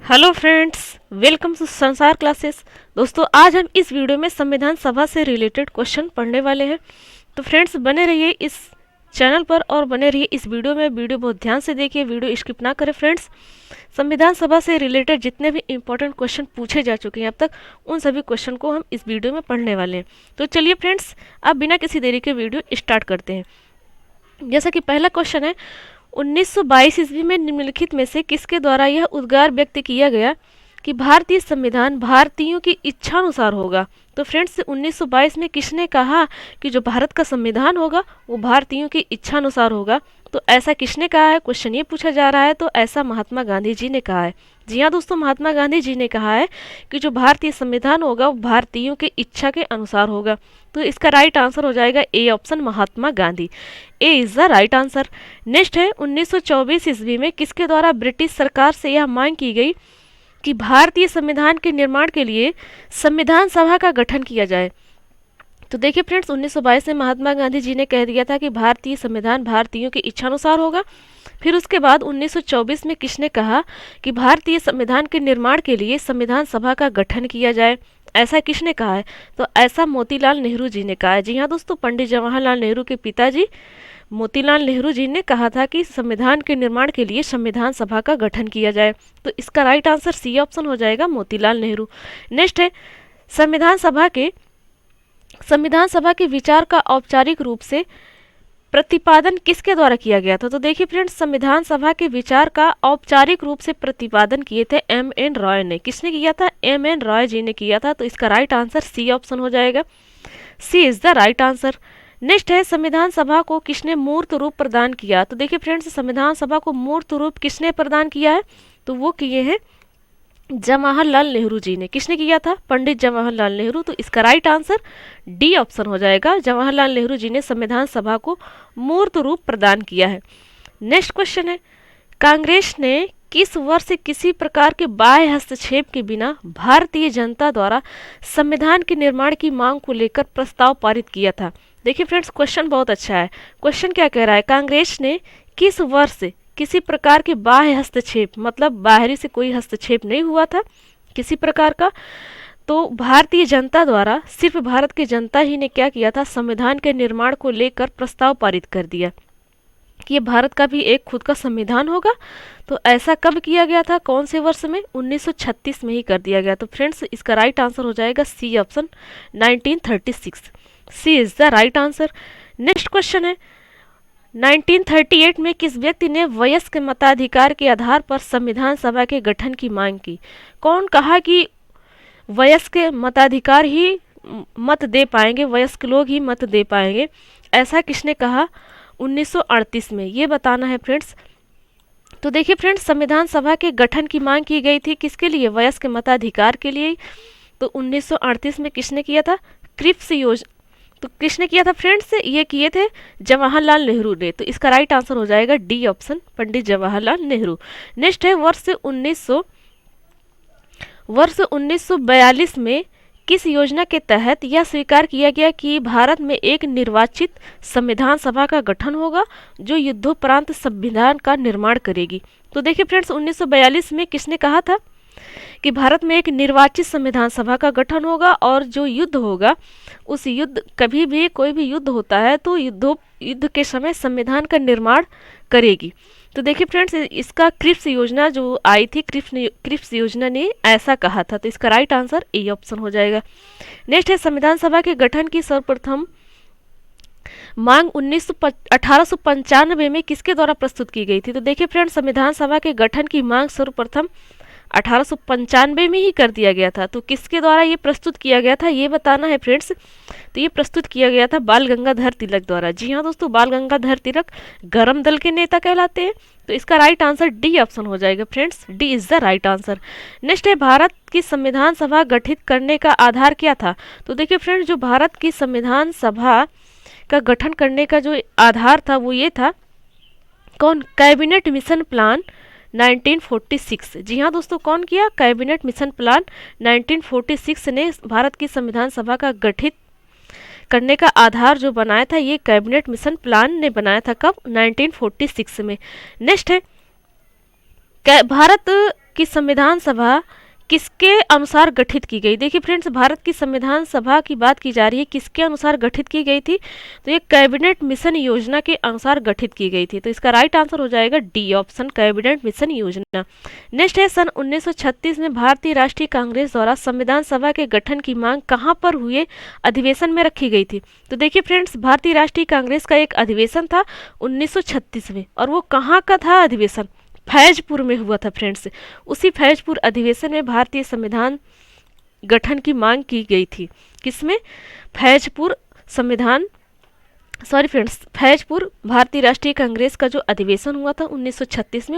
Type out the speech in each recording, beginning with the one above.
Hello friends, welcome to संसार classes. दोस्तों, आज हम इस वीडियो में संविधान सभा से रिलेटेड क्वेश्चन पढ़ने वाले हैं। तो फ्रेंड्स, बने रहिए इस चैनल पर और बने रहिए इस वीडियो में। वीडियो बहुत ध्यान से देखिए, वीडियो स्किप ना करें फ्रेंड्स। संविधान सभा से रिलेटेड जितने भी इंपॉर्टेंट क्वेश्चन पूछे जा चुके हैं अब तक, उन सभी क्वेश्चन को हम इस वीडियो में पढ़ने वाले हैं। तो चलिए फ्रेंड्स, अब बिना किसी देरी के वीडियो स्टार्ट करते हैं। जैसा कि पहला क्वेश्चन है, 1922 ईस्वी में निम्नलिखित में से किसके द्वारा यह उद्गार व्यक्त किया गया कि भारतीय संविधान भारतीयों की इच्छानुसार होगा। तो फ्रेंड्स, 1922 में किसने कहा कि जो भारत का संविधान होगा वो भारतीयों की इच्छानुसार होगा? तो ऐसा किसने कहा है, क्वेश्चन ये पूछा जा रहा है। तो ऐसा महात्मा गांधी जी ने कहा है। जी हाँ दोस्तों, महात्मा गांधी जी ने कहा है कि जो भारतीय संविधान होगा वो भारतीयों की इच्छा के अनुसार होगा। तो इसका राइट आंसर हो जाएगा A option, Mahatma Gandhi. A is the right answer. Next है, 1924 ईस्वी में किसके द्वारा ब्रिटिश सरकार से यह मांग की गई कि भारतीय संविधान के निर्माण के लिए संविधान सभा का गठन किया जाए? तो देखिए फ्रेंड्स, 1922 में महात्मा गांधी जी ने कह दिया था कि भारतीय संविधान भारतीयों की इच्छानुसार होगा। फिर उसके बाद 1924 में किसने कहा कि भारतीय संविधान के निर्माण के लिए संविधान सभा का गठन किया जाए? ऐसा किसने कहा है? तो ऐसा मोतीलाल नेहरू जी ने कहा है। जी हाँ दोस्तों, पंडित जवाहरलाल नेहरू के पिताजी मोतीलाल नेहरू जी ने कहा था कि संविधान के निर्माण के लिए संविधान सभा का गठन किया जाए। तो इसका राइट आंसर सी ऑप्शन हो जाएगा, मोतीलाल नेहरू। नेक्स्ट है, संविधान सभा के विचार का औपचारिक रूप से प्रतिपादन किसके द्वारा किया गया था? तो देखिए फ्रेंड्स, संविधान सभा के विचार का औपचारिक रूप से प्रतिपादन किए थे एम.एन. रॉय ने। किसने किया था? एम.एन. रॉय जी ने किया था। तो इसका राइट आंसर सी ऑप्शन हो जाएगा। C is the right answer. Next है, संविधान सभा को किसने मूर्त रूप प्रदान किया? तो देखिए फ्रेंड्स, संविधान सभा को मूर्त रूप किसने प्रदान किया है? तो वो किए हैं जवाहरलाल नेहरू जी ने। किसने किया था? पंडित जवाहरलाल नेहरू। तो इसका राइट आंसर डी ऑप्शन हो जाएगा, जवाहरलाल नेहरू जी ने संविधान सभा को मूर्त रूप प्रदान किया है। नेक्स्ट क्वेश्चन है, कांग्रेस ने किस वर्ष किसी प्रकार के बाह्य हस्तक्षेप के बिना भारतीय जनता द्वारा संविधान के निर्माण की मांग को लेकर प्रस्ताव पारित किया था? देखिए फ्रेंड्स, क्वेश्चन बहुत अच्छा है। क्वेश्चन क्या कह रहा है, कांग्रेस ने किस वर्ष किसी प्रकार के बाह्य हस्तक्षेप, मतलब बाहरी से कोई हस्तक्षेप नहीं हुआ था किसी प्रकार का, तो भारतीय जनता द्वारा, सिर्फ भारत की जनता ही ने क्या किया था, संविधान के निर्माण को लेकर प्रस्ताव पारित कर दिया कि ये भारत का भी एक खुद का संविधान होगा। तो ऐसा कब किया गया था, कौन से वर्ष में? 1936 में ही कर दिया गया। तो फ्रेंड्स, इसका राइट आंसर हो जाएगा C option, 1936। C is the right answer. Next question है, 1938 में किस व्यक्ति ने वयस्क मताधिकार के आधार पर संविधान सभा के गठन की मांग की? कौन कहा कि वयस्क मताधिकार ही मत दे पाएंगे, वयस्क लोग ही मत दे पाएंगे? ऐसा किसने कहा? 1938 में। ये बताना है फ्रेंड्स। तो देखिए फ्रेंड्स, संविधान सभा के गठन की मांग की गई थी किसके लिए? वयस्क मताधिकार के लिए। तो 1938 में किसने किया था? क्रिप्स योजना। तो किसने किया था फ्रेंड्स? ये किए थे जवाहरलाल नेहरू ने। तो इसका राइट आंसर हो जाएगा D option, Pandit Jawaharlal Nehru. Next है, वर्ष 1942 में किस योजना के तहत यह स्वीकार किया गया कि भारत में एक निर्वाचित संविधान सभा का गठन होगा जो युद्धोपरांत संविधान का निर्माण करेगी? तो देखिए फ्रेंड्स, 1942 में किसने कहा था कि भारत में एक निर्वाचित संविधान सभा का गठन होगा और जो युद्ध होगा, उस युद्ध, कभी भी कोई भी युद्ध होता है तो युद्ध के समय संविधान का निर्माण करेगी। तो देखिए फ्रेंड्स, इसका क्रिप्स योजना जो आई थी, क्रिप्स योजना ने ऐसा कहा था। तो इसका राइट आंसर ए ऑप्शन हो जाएगा। नेक्स्ट है, संविधान सभा के गठन की सर्वप्रथम मांग 1895 में किसके द्वारा प्रस्तुत की गई थी? तो देखिए फ्रेंड्स, संविधान सभा के गठन की मांग सर्वप्रथम 1895 में ही कर दिया गया था। तो किसके द्वारा ये प्रस्तुत किया गया था, ये बताना है फ्रेंड्स। तो ये प्रस्तुत किया गया था बाल गंगाधर तिलक द्वारा। जी हाँ दोस्तों, बाल गंगाधर तिलक गरम दल के नेता कहलाते हैं। तो इसका राइट आंसर डी ऑप्शन हो जाएगा friends, D is the right answer. Next है, भारत की संविधान सभा गठित करने का आधार क्या था? तो देखिए फ्रेंड्स, जो भारत की संविधान सभा का गठन करने का जो आधार था वो ये था, कौन? Cabinet mission plan 1946। जी हाँ दोस्तों, कौन किया? कैबिनेट मिशन प्लान 1946 ने भारत की संविधान सभा का गठित करने का आधार जो बनाया था, ये कैबिनेट मिशन प्लान ने बनाया था। कब? 1946 में। नेक्स्ट है, भारत की संविधान सभा किसके अनुसार गठित की गई? देखिए फ्रेंड्स, भारत की संविधान सभा की बात की जा रही है, किसके अनुसार गठित की गई थी? तो ये कैबिनेट मिशन योजना के अनुसार गठित की गई थी। तो इसका राइट आंसर हो जाएगा डी ऑप्शन, कैबिनेट मिशन योजना। नेक्स्ट है, सन 1936 में भारतीय राष्ट्रीय कांग्रेस द्वारा संविधान सभा के गठन की मांग कहाँ पर हुए अधिवेशन में रखी गई थी? तो देखिए फ्रेंड्स, भारतीय राष्ट्रीय कांग्रेस का एक अधिवेशन था 1936 में, और वो कहाँ का था अधिवेशन? फैजपुर में हुआ था फ्रेंड्स। उसी फैजपुर अधिवेशन में भारतीय संविधान गठन की मांग की गई थी। किसमें? फैजपुर संविधान, सॉरी फ्रेंड्स, फैजपुर भारतीय राष्ट्रीय कांग्रेस का जो अधिवेशन हुआ था 1936 में,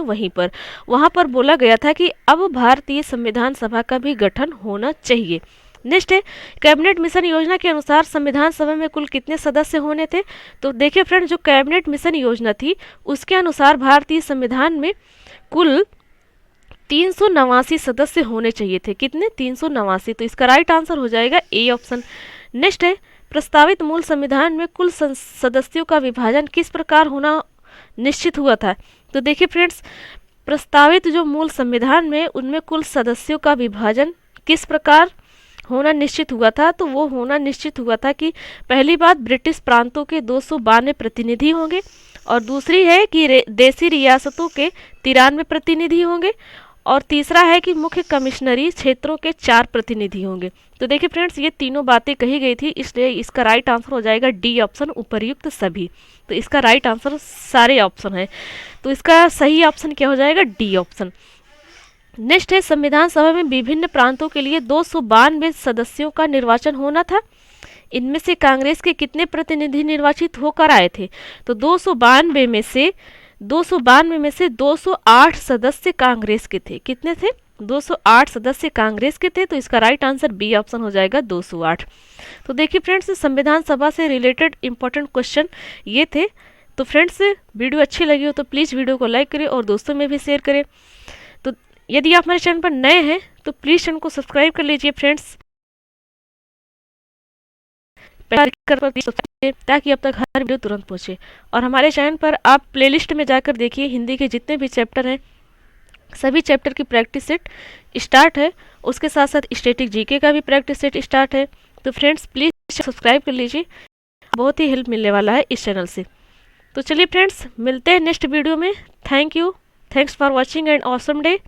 वहाँ पर बोला गया था कि अब भारतीय संविधान सभा का भी गठन होना चाहिए। नेक्स्ट है, कैबिनेट मिशन योजना के अनुसार संविधान सभा में कुल कितने सदस्य होने थे? तो देखिए फ्रेंड, जो कैबिनेट मिशन योजना थी उसके अनुसार भारतीय संविधान में कुल 389 सदस्य होने चाहिए थे। कितने? 389। तो इसका राइट आंसर हो जाएगा ए ऑप्शन। नेक्स्ट है, प्रस्तावित मूल संविधान में कुल सदस्यों का विभाजन किस प्रकार होना निश्चित हुआ था? तो देखिए फ्रेंड्स, प्रस्तावित जो मूल संविधान में उनमें कुल सदस्यों का विभाजन किस प्रकार होना निश्चित हुआ था? तो वो होना निश्चित हुआ था कि पहली बात, ब्रिटिश प्रांतों के 292 प्रतिनिधि होंगे, और दूसरी है कि देसी रियासतों के 93 प्रतिनिधि होंगे, और तीसरा है कि मुख्य कमिश्नरी क्षेत्रों के 4 प्रतिनिधि होंगे। तो देखिए फ्रेंड्स, ये तीनों बातें कही गई थी, इसलिए इसका राइट आंसर हो जाएगा डी ऑप्शन, उपर्युक्त सभी। तो इसका राइट आंसर सारे ऑप्शन है, तो इसका सही ऑप्शन क्या हो जाएगा? D option. नेक्स्ट है, संविधान सभा में विभिन्न प्रांतों के लिए 292 सदस्यों का निर्वाचन होना था। इनमें से कांग्रेस के कितने प्रतिनिधि निर्वाचित होकर आए थे? तो 292 में से 208 सदस्य कांग्रेस के थे। कितने थे? 208 सदस्य कांग्रेस के थे। तो इसका राइट आंसर बी ऑप्शन हो जाएगा, 208। तो देखिए फ्रेंड्स, संविधान सभा से रिलेटेड इंपॉर्टेंट क्वेश्चन ये थे। तो फ्रेंड्स, वीडियो अच्छी लगी हो तो प्लीज़ वीडियो को लाइक करें और दोस्तों में भी शेयर करें। तो यदि आप हमारे चैनल पर नए हैं तो प्लीज़ चैनल को सब्सक्राइब कर लीजिए फ्रेंड्स, ताकि अब तक हर वीडियो तुरंत पहुंचे। और हमारे चैनल पर आप प्लेलिस्ट में जाकर देखिए, हिंदी के जितने भी चैप्टर हैं सभी चैप्टर की प्रैक्टिस सेट स्टार्ट है। उसके साथ साथ स्टैटिक जीके का भी प्रैक्टिस सेट स्टार्ट है। तो फ्रेंड्स, प्लीज़ सब्सक्राइब कर लीजिए, बहुत ही हेल्प मिलने वाला है इस चैनल से। तो चलिए फ्रेंड्स, मिलते हैं नेक्स्ट वीडियो में। Thank you, thanks for watching and awesome day.